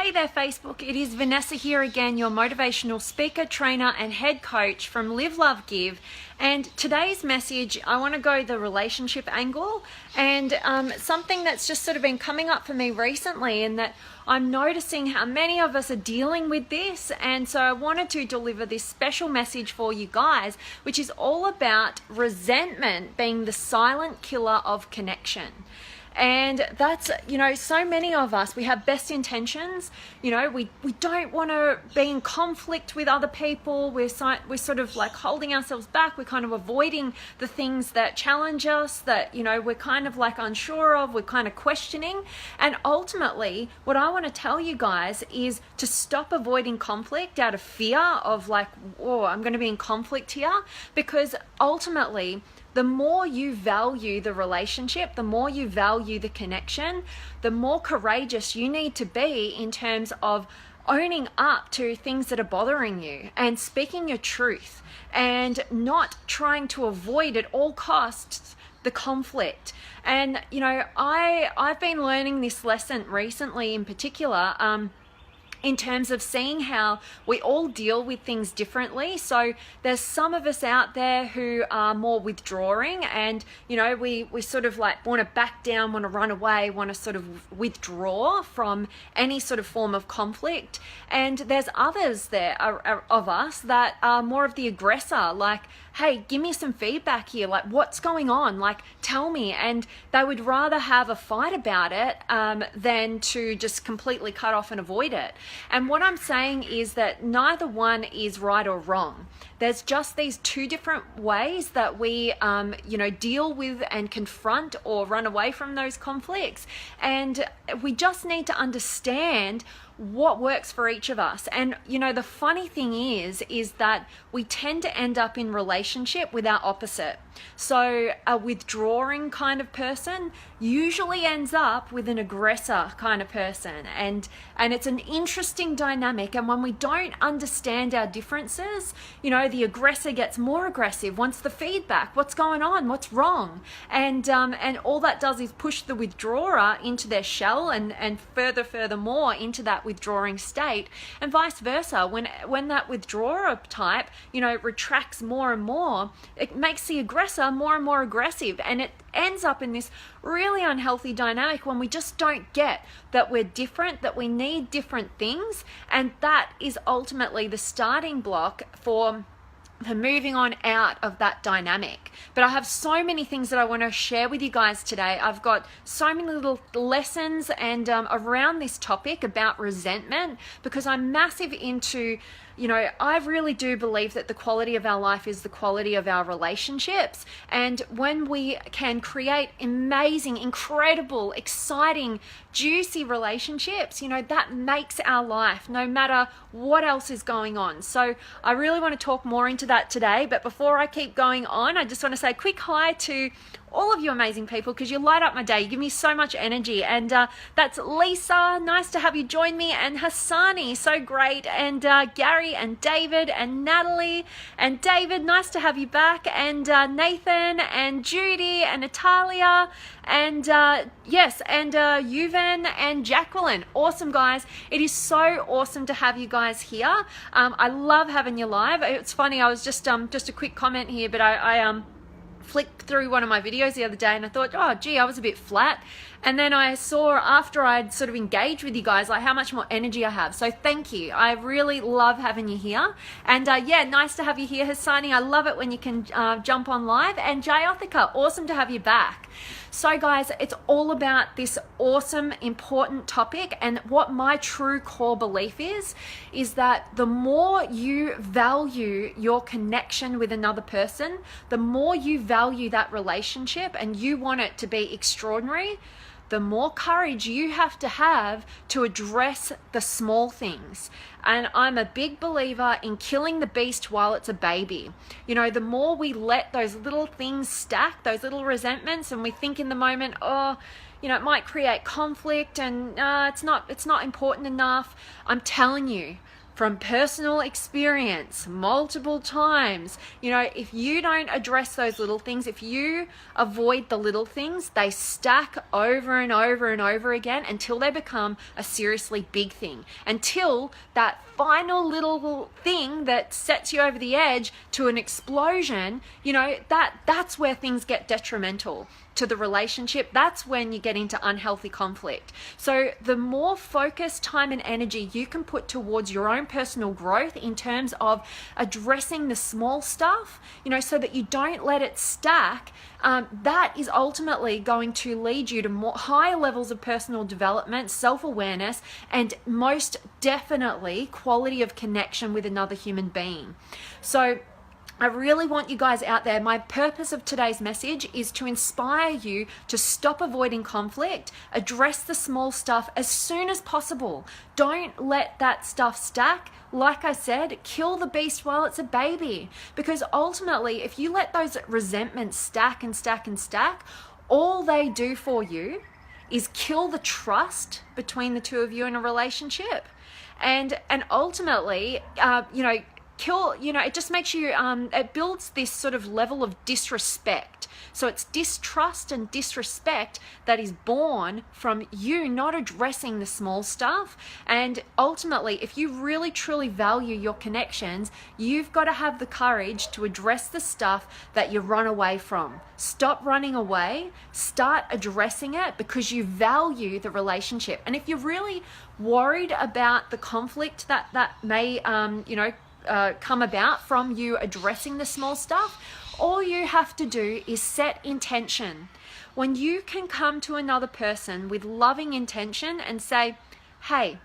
Hey there Facebook, it is Vanessa here again, your motivational speaker, trainer and head coach from Live, Love, Give. And today's message, I want to go the relationship angle and something that's just sort of been coming up for me recently, and that I'm noticing how many of us are dealing with this. And so I wanted to deliver this special message for you guys, which is all about resentment being the silent killer of connection. And that's, so many of us, we have best intentions. We don't want to be in conflict with other people. We're sort of like holding ourselves back. We're kind of avoiding the things that challenge us, that, we're kind of like unsure of, we're kind of questioning. And ultimately, what I want to tell you guys is to stop avoiding conflict out of fear of like, oh, I'm going to be in conflict here. Because ultimately, the more you value the relationship, the more you value the connection, the more courageous you need to be in terms of owning up to things that are bothering you and speaking your truth and not trying to avoid at all costs the conflict. And, I've been learning this lesson recently in particular, in terms of seeing how we all deal with things differently. So there's some of us out there who are more withdrawing, and we sort of like want to back down, want to run away, want to sort of withdraw from any sort of form of conflict. And there's others there of us that are more of the aggressor, like, hey, give me some feedback here, like what's going on, like tell me. And they would rather have a fight about it than to just completely cut off and avoid it. And what I'm saying is that neither one is right or wrong. There's just these two different ways that we deal with and confront or run away from those conflicts. And we just need to understand what works for each of us. And the funny thing is that we tend to end up in relationship with our opposite. So a withdrawing kind of person usually ends up with an aggressor kind of person, and it's an interesting dynamic. And when we don't understand our differences, the aggressor gets more aggressive, wants the feedback, what's going on, what's wrong, and all that does is push the withdrawer into their shell and furthermore into that withdrawing state, and vice versa. When that withdrawer type retracts more and more, it makes the aggressor more and more aggressive, and it ends up in this really unhealthy dynamic when we just don't get that we're different, that we need different things. And that is ultimately the starting block for moving on out of that dynamic. But I have so many things that I want to share with you guys today. I've got so many little lessons and around this topic about resentment, because I'm massive into, I really do believe that the quality of our life is the quality of our relationships. And when we can create amazing, incredible, exciting, juicy relationships, that makes our life, no matter what else is going on. So I really want to talk more into that today. But before I keep going on, I just want to say a quick hi to all of you amazing people, because you light up my day. You give me so much energy. And that's Lisa, nice to have you join me, and Hassani, so great, and Gary and David and Natalie and David, nice to have you back, and Nathan and Judy and Natalia and yes, and Yuvan and Jacqueline. Awesome, guys. It is so awesome to have you guys here. I love having you live. It's funny, I was just a quick comment here, but I flicked through one of my videos the other day and I thought, oh gee, I was a bit flat. And then I saw, after I'd sort of engaged with you guys, like how much more energy I have. So thank you. I really love having you here. And yeah, nice to have you here, Hassani. I love it when you can jump on live. And Jayothica, awesome to have you back. So guys, it's all about this awesome, important topic. And what my true core belief is that the more you value your connection with another person, the more you value that relationship and you want it to be extraordinary, the more courage you have to address the small things. And I'm a big believer in killing the beast while it's a baby. The more we let those little things stack, those little resentments, and we think in the moment, oh, it might create conflict and it's not important enough. I'm telling you, from personal experience multiple times, you know, if you don't address those little things, if you avoid the little things, they stack over and over and over again until they become a seriously big thing, until that final little thing that sets you over the edge to an explosion, you know, that's where things get detrimental to the relationship. That's when you get into unhealthy conflict. So the more focus, time, and energy you can put towards your own personal growth in terms of addressing the small stuff, you know, so that you don't let it stack, that is ultimately going to lead you to more higher levels of personal development, self-awareness, and most definitely quality of connection with another human being. So I really want you guys out there. My purpose of today's message is to inspire you to stop avoiding conflict, address the small stuff as soon as possible. Don't let that stuff stack. Like I said, kill the beast while it's a baby. Because ultimately, if you let those resentments stack and stack and stack, all they do for you is kill the trust between the two of you in a relationship. And ultimately, it just makes you, it builds this sort of level of disrespect. So it's distrust and disrespect that is born from you not addressing the small stuff. And ultimately, if you really truly value your connections, you've got to have the courage to address the stuff that you run away from. Stop running away, start addressing it, because you value the relationship. And if you're really worried about the conflict that may, come about from you addressing the small stuff, all you have to do is set intention. When you can come to another person with loving intention and say, hey,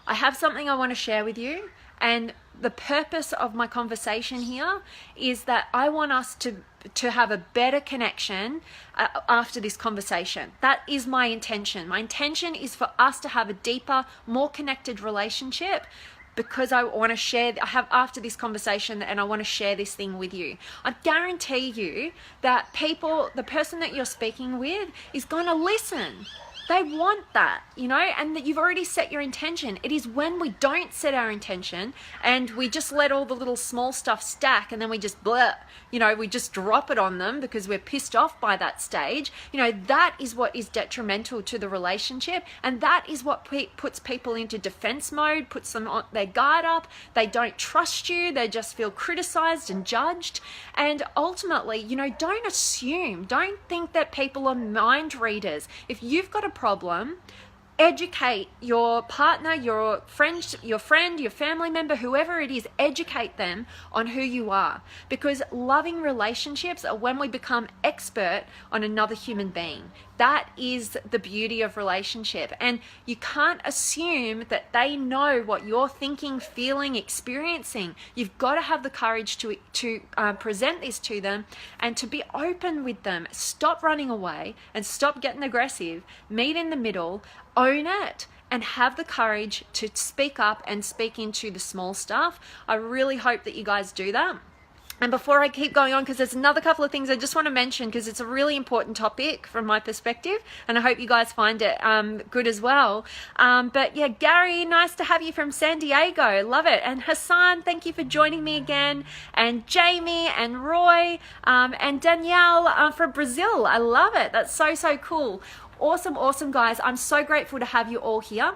I have something I want to share with you, and the purpose of my conversation here is that I want us to have a better connection after this conversation. That is my intention. My intention is for us to have a deeper, more connected relationship, because I want to share, I have after this conversation, and I want to share this thing with you. I guarantee you that the person that you're speaking with is going to listen. They want that, and that you've already set your intention. It is when we don't set our intention and we just let all the little small stuff stack, and then we just we just drop it on them because we're pissed off by that stage. That is what is detrimental to the relationship, and that is what puts people into defense mode, puts them on their guard up. They don't trust you. They just feel criticized and judged. And ultimately, don't assume, don't think that people are mind readers. If you've got a problem, educate your partner, your friend, your family member, whoever it is. Educate them on who you are, because loving relationships are when we become expert on another human being. That is the beauty of relationship, and you can't assume that they know what you're thinking, feeling, experiencing. You've got to have the courage to present this to them and to be open with them. Stop running away and stop getting aggressive. Meet in the middle, own it, and have the courage to speak up and speak into the small stuff. I really hope that you guys do that. And before I keep going on, because there's another couple of things I just want to mention, because it's a really important topic from my perspective, and I hope you guys find it good as well. But yeah, Gary, nice to have you from San Diego. Love it. And Hassan, thank you for joining me again. And Jamie and Roy and Danielle from Brazil. I love it. That's so, so cool. Awesome, guys. I'm so grateful to have you all here.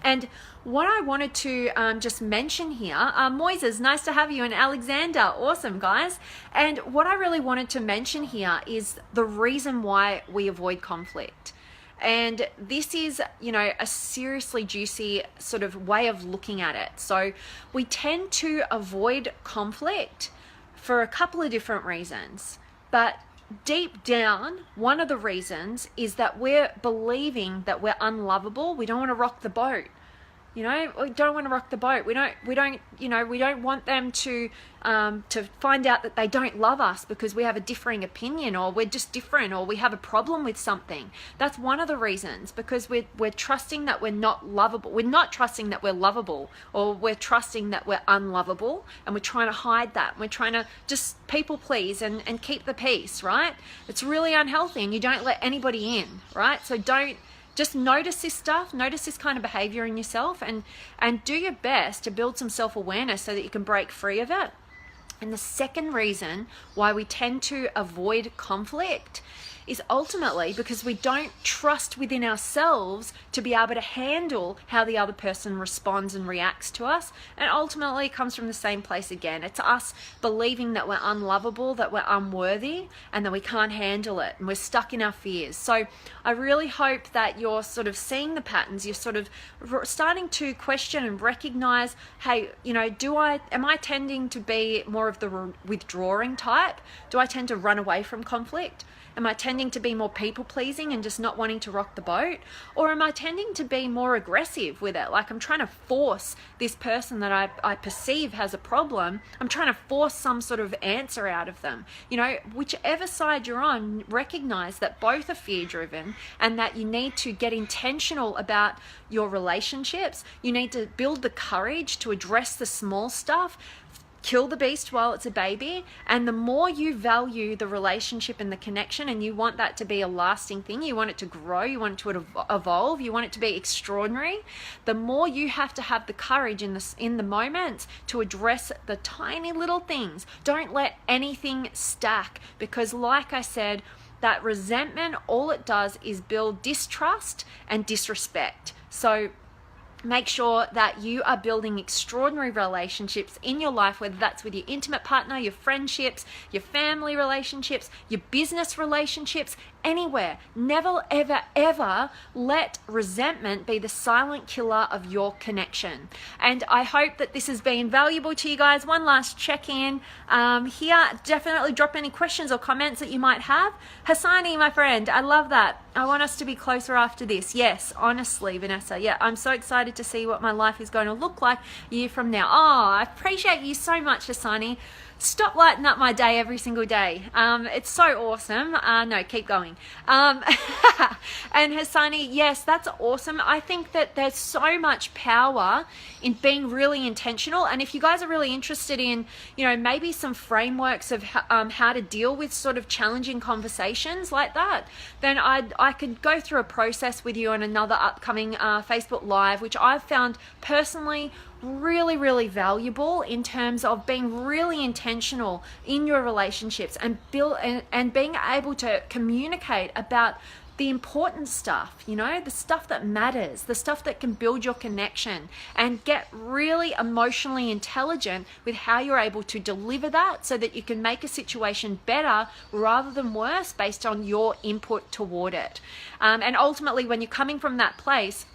And what I wanted to just mention here, Moises, nice to have you, and Alexander, awesome, guys. And what I really wanted to mention here is the reason why we avoid conflict. And this is, a seriously juicy sort of way of looking at it. So we tend to avoid conflict for a couple of different reasons. But deep down, one of the reasons is that we're believing that we're unlovable. We don't want to rock the boat. We don't want to rock the boat. We don't want them to find out that they don't love us because we have a differing opinion, or we're just different, or we have a problem with something. That's one of the reasons, because we're trusting that we're not lovable. We're not trusting that we're lovable, or we're trusting that we're unlovable, and we're trying to hide that. We're trying to just people please and keep the peace, right? It's really unhealthy, and you don't let anybody in, right? So don't just notice this stuff, notice this kind of behavior in yourself, and do your best to build some self-awareness so that you can break free of it. And the second reason why we tend to avoid conflict is ultimately because we don't trust within ourselves to be able to handle how the other person responds and reacts to us. And ultimately it comes from the same place again. It's us believing that we're unlovable, that we're unworthy, and that we can't handle it, and we're stuck in our fears. So I really hope that you're sort of seeing the patterns, you're sort of starting to question and recognize, hey, you know, am I tending to be more of the withdrawing type? Do I tend to run away from conflict? Am I tending to be more people-pleasing and just not wanting to rock the boat? Or am I tending to be more aggressive with it? Like I'm trying to force this person that I perceive has a problem, I'm trying to force some sort of answer out of them. You know, whichever side you're on, recognize that both are fear-driven and that you need to get intentional about your relationships. You need to build the courage to address the small stuff, kill the beast while it's a baby. And the more you value the relationship and the connection, and you want that to be a lasting thing, you want it to grow, you want it to evolve, you want it to be extraordinary, the more you have to have the courage in the moments to address the tiny little things. Don't let anything stack, because like I said, that resentment, all it does is build distrust and disrespect. So make sure that you are building extraordinary relationships in your life, whether that's with your intimate partner, your friendships, your family relationships, your business relationships, anywhere. Never, ever, ever let resentment be the silent killer of your connection. And I hope that this has been valuable to you guys. One last check-in here. Definitely drop any questions or comments that you might have. Hassani, my friend, I love that. I want us to be closer after this. Yes, honestly, Vanessa. Yeah, I'm so excited to see what my life is going to look like a year from now. Oh, I appreciate you so much, Hassani. Stop lighting up my day every single day. It's so awesome. No, keep going. And Hassani, yes, that's awesome. I think that there's so much power in being really intentional. And if you guys are really interested in, you know, maybe some frameworks of how to deal with sort of challenging conversations like that, then I could go through a process with you on another upcoming Facebook Live, which I've found personally really, really valuable in terms of being really intentional in your relationships and being able to communicate about the important stuff, you know, the stuff that matters, the stuff that can build your connection, and get really emotionally intelligent with how you're able to deliver that so that you can make a situation better rather than worse based on your input toward it. And ultimately, when you're coming from that place,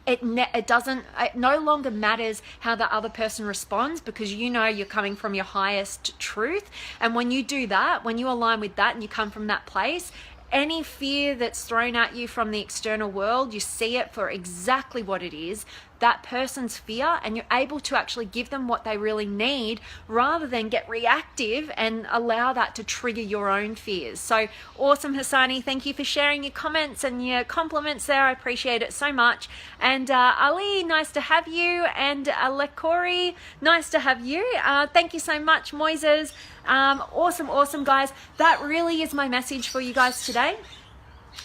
it no longer matters how the other person responds, because you know you're coming from your highest truth. And when you do that, when you align with that and you come from that place, any fear that's thrown at you from the external world, you see it for exactly what it is, that person's fear, and you're able to actually give them what they really need rather than get reactive and allow that to trigger your own fears. So awesome, Hassani. Thank you for sharing your comments and your compliments there. I appreciate it so much. And Ali, nice to have you. And Lekori, nice to have you. Thank you so much, Moises. Awesome, guys. That really is my message for you guys today.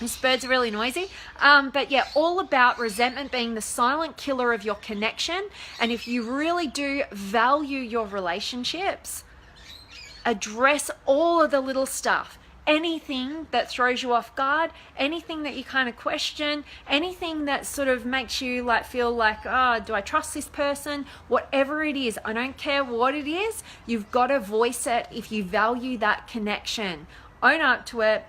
This bird's really noisy. But yeah, all about resentment being the silent killer of your connection. And if you really do value your relationships, address all of the little stuff. Anything that throws you off guard, anything that you kind of question, anything that sort of makes you like feel like, oh, do I trust this person? Whatever it is, I don't care what it is, you've got to voice it if you value that connection. Own up to it.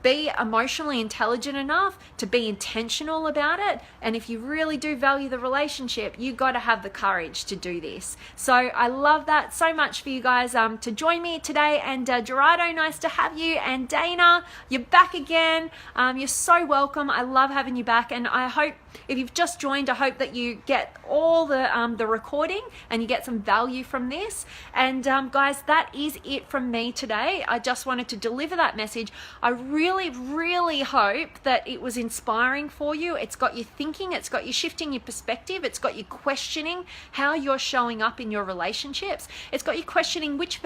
Be emotionally intelligent enough to be intentional about it. And if you really do value the relationship, you got to have the courage to do this. So I love that so much for you guys to join me today. And Gerardo, nice to have you. And Dana, you're back again. You're so welcome. I love having you back. And I hope if you've just joined, I hope that you get all the recording and you get some value from this. And guys, that is it from me today. I just wanted to deliver that message. I really really hope that it was inspiring for you. It's got you thinking, it's got you shifting your perspective, it's got you questioning how you're showing up in your relationships. It's got you questioning which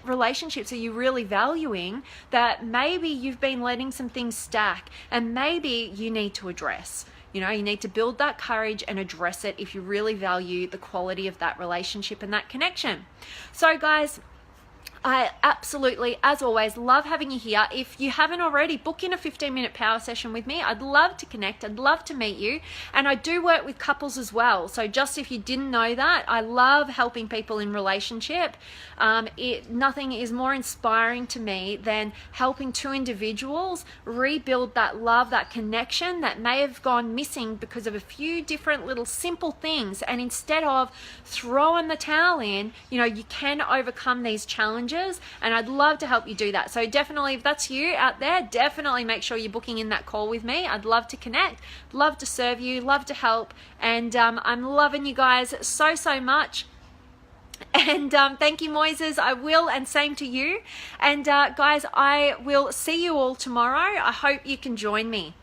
relationships are you really valuing that maybe you've been letting some things stack and maybe you need to address. You know, you need to build that courage and address it if you really value the quality of that relationship and that connection. So guys, I absolutely, as always, love having you here. If you haven't already, book in a 15-minute power session with me. I'd love to connect. I'd love to meet you. And I do work with couples as well. So just if you didn't know that, I love helping people in relationship. Nothing is more inspiring to me than helping two individuals rebuild that love, that connection that may have gone missing because of a few different little simple things. And instead of throwing the towel in, you know, you can overcome these challenges. And I'd love to help you do that. So definitely, if that's you out there, definitely make sure you're booking in that call with me. I'd love to connect, love to serve you, love to help. And I'm loving you guys so much. And thank you, Moises. I will, and same to you. And guys, I will see you all tomorrow. I hope you can join me.